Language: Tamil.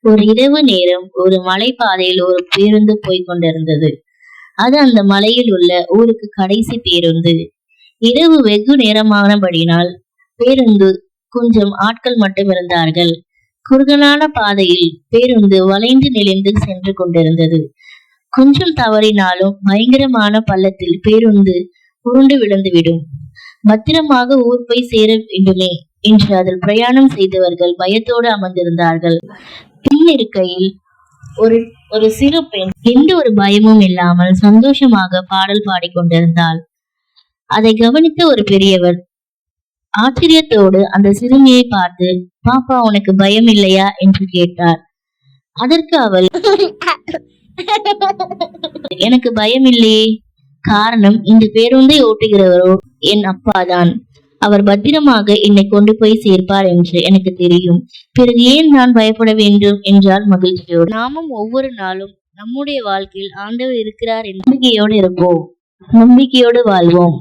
ஒரு இரவு நேரம் ஒரு மலைப்பாதையில் ஒரு பேருந்து போய்க் கொண்டிருந்தது. அது அந்த மலையில் உள்ள ஊருக்கு கடைசி பேருந்து. இரவு வெகு நேரமானபடினால் பேருந்து கொஞ்சம் ஆட்கள் மட்டும் இருந்தார்கள். குறுகலான பாதையில் பேருந்து வளைந்து நெளிந்து சென்று கொண்டிருந்தது. கொஞ்சம் தவறினாலும் பயங்கரமான பள்ளத்தில் பேருந்து உருண்டு விழுந்துவிடும். பத்திரமாக ஊர் போய் சேர வேண்டுமே என்று அதில் பிரயாணம் செய்தவர்கள் பயத்தோடு அமர்ந்திருந்தார்கள். பின்னிருக்கையில் ஒரு ஒரு சிறு பெண் எந்த ஒரு பயமும் இல்லாமல் சந்தோஷமாக பாடல் பாடிக்கொண்டிருந்தாள். அதை கவனித்த ஒரு பெரியவர் ஆச்சரியத்தோடு அந்த சிறுமியை பார்த்து, பாப்பா, உனக்கு பயம் இல்லையா என்று கேட்டார். அதற்கு அவள், எனக்கு பயம் இல்லையே. காரணம், இந்த பேருந்தை ஓட்டுகிறவரோ என் அப்பாதான். அவர் பத்திரமாக என்னை கொண்டு போய் சேர்ப்பார் என்று எனக்கு தெரியும். பிறகு ஏன் நான் பயப்பட வேண்டும் என்றால் மகிழ்ச்சியோடு. நாமும் ஒவ்வொரு நாளும் நம்முடைய வாழ்க்கையில் ஆண்டவர் இருக்கிறார் என்ற நம்பிக்கையோடு இருப்போம், நம்பிக்கையோடு வாழ்வோம்.